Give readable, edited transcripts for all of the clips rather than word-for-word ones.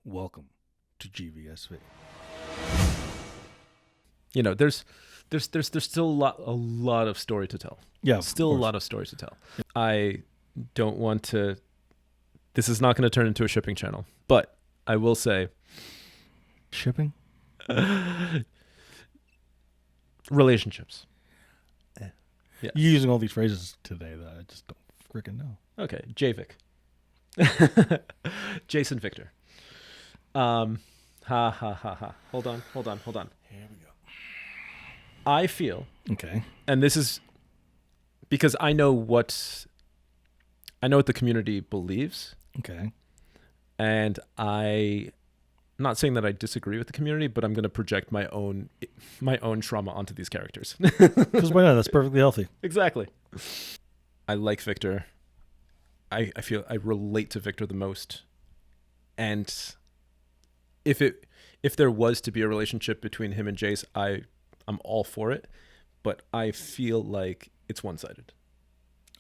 Welcome to GVSV. You know, there's still a lot of story to tell. Yeah, still a lot of stories to tell. I don't want to. This is not going to turn into a shipping channel, but I will say, Shipping? relationships. Yes. You're using all these phrases today that I just don't freaking know. Okay, Jayvik. Jayce Viktor. Ha ha ha ha. Hold on. Here we go. I feel, okay, and this is because I know what the community believes. Okay. And I'm not saying that I disagree with the community, but I'm going to project my own trauma onto these characters. Because why not? That's perfectly healthy. Exactly. I like Viktor. I feel I relate to Viktor the most. And if there was to be a relationship between him and Jayce, I'm all for it. But I feel like it's one-sided.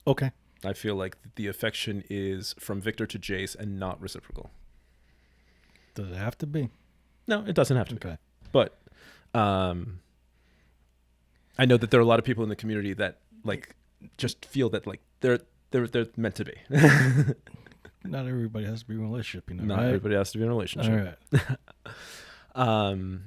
Okay. I feel like the affection is from Viktor to Jayce and not reciprocal. Does it have to be? No, it doesn't have to be. Okay. But I know that there are a lot of people in the community that like just feel that like they're meant to be. Not everybody has to be in a relationship, you know. Not everybody has to be in a relationship. All right.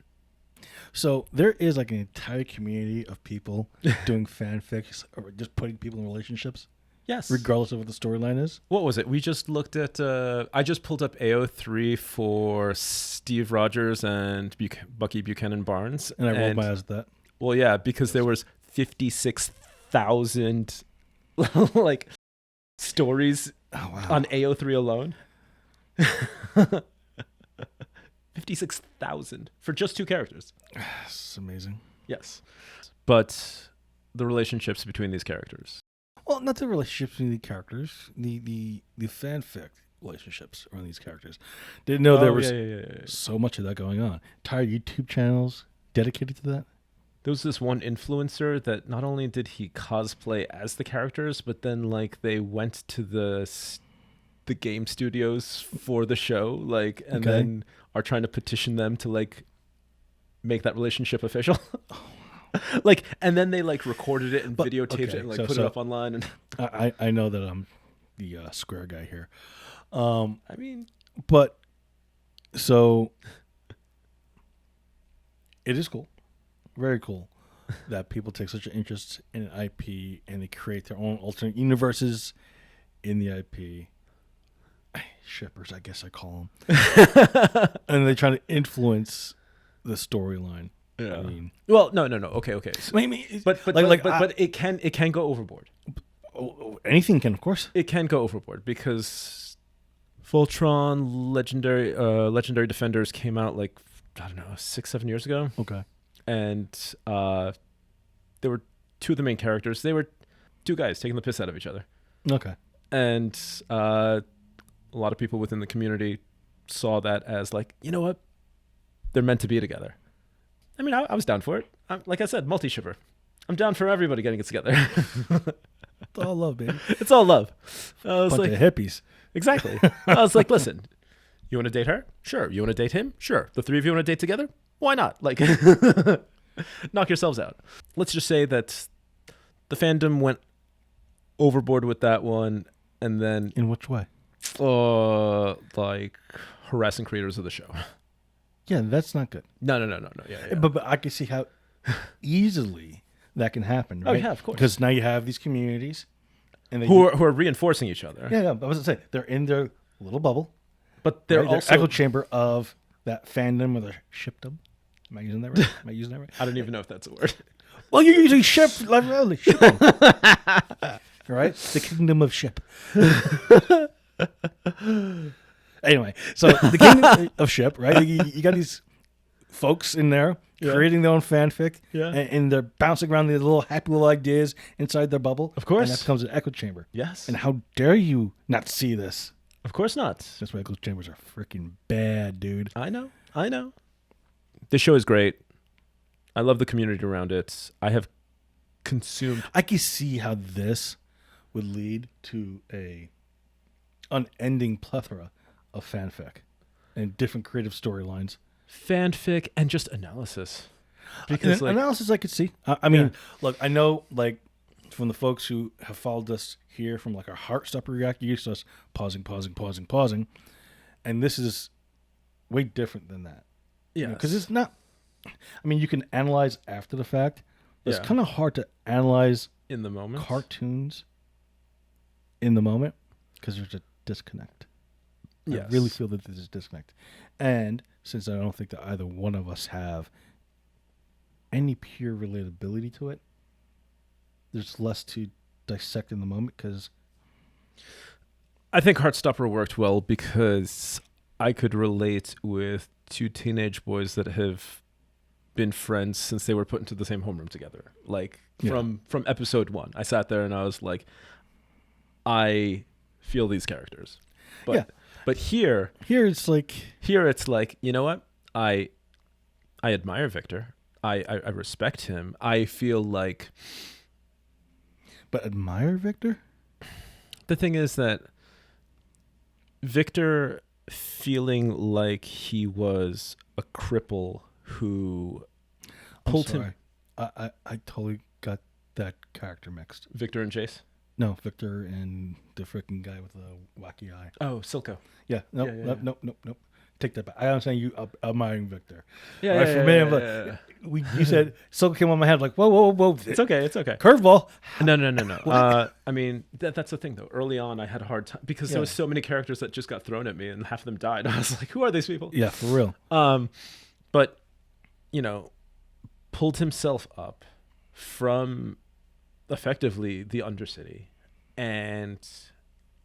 So there is like an entire community of people doing fanfics or just putting people in relationships. Yes. Regardless of what the storyline is. What was it? We just looked at. I just pulled up AO3 for Steve Rogers and Bucky Buchanan Barnes, and I rolled my eyes at that. Well, yeah, because there was 56,000 like stories on AO3 alone. 56,000 for just two characters. That's amazing. Yes, but the relationships between these characters. Well, not the relationships between the characters, the fanfic relationships around these characters. Didn't know there was so much of that going on. Entire YouTube channels dedicated to that. There was this one influencer that not only did he cosplay as the characters, but then like they went to the game studios for the show, like, and then are trying to petition them to like make that relationship official. Like, and then they like recorded it and videotaped it and like put it up online. And I know that I'm the square guy here. I mean, but so it is cool, very cool, that people take such an interest in an IP and they create their own alternate universes in the IP. Shippers, I guess I call them, and they try to influence the storyline. Yeah. I mean, well, no. Okay. So, but it can go overboard. Anything can, of course. It can go overboard because Voltron Legendary Defenders came out like, I don't know, 6-7 years ago. Okay. And there were two of the main characters. They were two guys taking the piss out of each other. Okay. And a lot of people within the community saw that as like, you know what? They're meant to be together. I mean, I was down for it. Like I said, multi-shipper. I'm down for everybody getting it together. It's all love, baby. It's all love. I was Bunch of hippies. Exactly. I was like, listen, you want to date her? Sure. You want to date him? Sure. The three of you want to date together? Why not? Like, knock yourselves out. Let's just say that the fandom went overboard with that one, and then in which way? Like harassing creators of the show. Yeah, that's not good. No. Yeah. But I can see how easily that can happen, right? Oh, yeah, of course. Because now you have these communities and who are reinforcing each other. Yeah, I was going to say, they're in their little bubble. But they're also... echo chamber of that fandom or the shipdom. Am I using that right? I don't even know if that's a word. Well, you're using ship. Like, really, ship. Right? The kingdom of ship. Anyway, so the kingdom of ship, right? You got these folks in there creating their own fanfic, and they're bouncing around these happy little ideas inside their bubble. Of course. And that becomes an echo chamber. Yes. And how dare you not see this? Of course not. That's why echo chambers are freaking bad, dude. I know. This show is great. I love the community around it. I have consumed... I can see how this would lead to a unending plethora of fanfic. and different creative storylines. Fanfic and just analysis. Because analysis I could see. I mean, look, I know like from the folks who have followed us here from like our Heartstopper react, you used to us pausing, and this is way different than that. Yeah, because it's not. I mean, you can analyze after the fact. But it's kind of hard to analyze in the moment cartoons in the moment because there's a disconnect. Yes. I really feel that there's a disconnect, and since I don't think that either one of us have any pure relatability to it, there's less to dissect in the moment because I think Heartstopper worked well because I could relate with two teenage boys that have been friends since they were put into the same homeroom together. Like from episode 1, I sat there and I was like, I feel these characters. But here it's like, you know what? I admire Viktor. I respect him. I feel like. But admire Viktor? The thing is that Viktor feeling like he was a cripple who pulled him. I totally got that character mixed. Viktor and Jayce? No, Viktor and the freaking guy with the wacky eye. Oh, Silco. Yeah. Nope. Take that back. I understand you admiring Viktor. You said Silco came on my head like, whoa. It's okay. Curveball. No. I mean, that's the thing, though. Early on, I had a hard time because there was so many characters that just got thrown at me and half of them died. I was like, who are these people? Yeah, for real. But, pulled himself up from effectively the Undercity and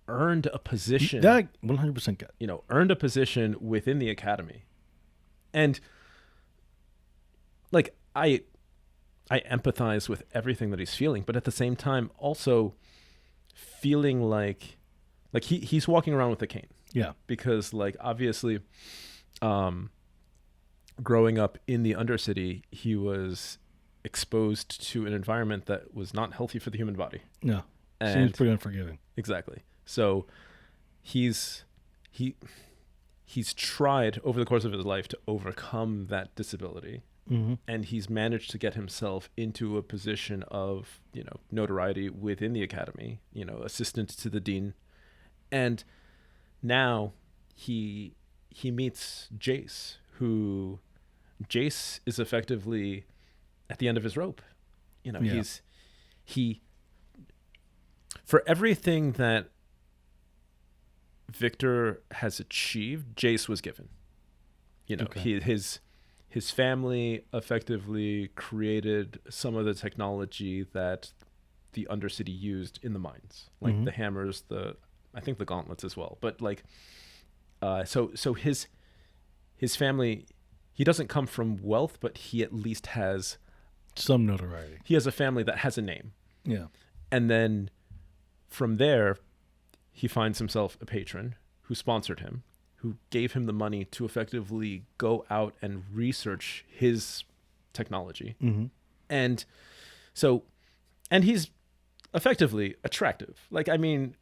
earned a position. That 100% get. Earned a position within the academy. And like I empathize with everything that he's feeling, but at the same time also feeling like he's walking around with a cane. Yeah. Because like obviously growing up in the Undercity, he was exposed to an environment that was not healthy for the human body. No. Seems pretty unforgiving. Exactly. So he's tried over the course of his life to overcome that disability. Mm-hmm. And he's managed to get himself into a position of, notoriety within the academy, assistant to the dean. And now he meets Jayce, who Jayce is effectively at the end of his rope. He for everything that Viktor has achieved, Jayce was given. His family effectively created some of the technology that the Undercity used in the mines, like the hammers, I think the gauntlets as well. But like, so his family, he doesn't come from wealth, but he at least has some notoriety. He has a family that has a name. Yeah. And then from there, he finds himself a patron who sponsored him, who gave him the money to effectively go out and research his technology. Mm-hmm. And he's effectively attractive. Like, I mean,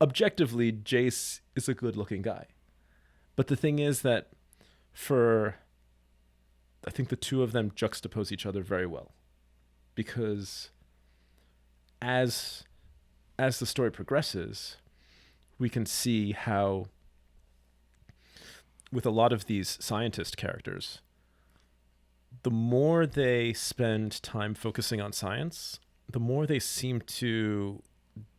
objectively, Jayce is a good looking guy. But the thing is that I think the two of them juxtapose each other very well, because as the story progresses, we can see how with a lot of these scientist characters, the more they spend time focusing on science, the more they seem to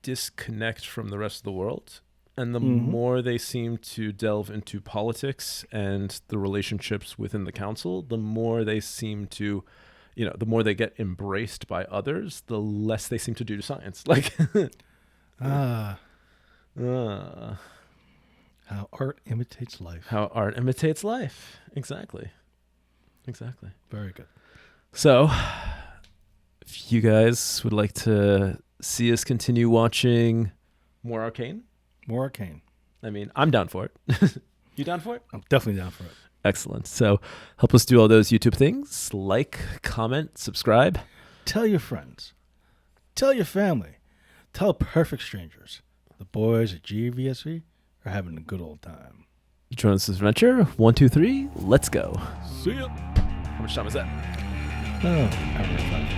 disconnect from the rest of the world. And the more they seem to delve into politics and the relationships within the council, the more they seem to, the more they get embraced by others, the less they seem to do science. Like, how art imitates life. How art imitates life. Exactly. Very good. So, if you guys would like to see us continue watching more Arcane, I mean, I'm down for it. You down for it? I'm definitely down for it. Excellent. So help us do all those YouTube things. Like, comment, subscribe. Tell your friends. Tell your family. Tell perfect strangers. The boys at GVSV are having a good old time. Join us this adventure. 1, 2, 3. Let's go. See ya. How much time is that? Oh, hour and 5.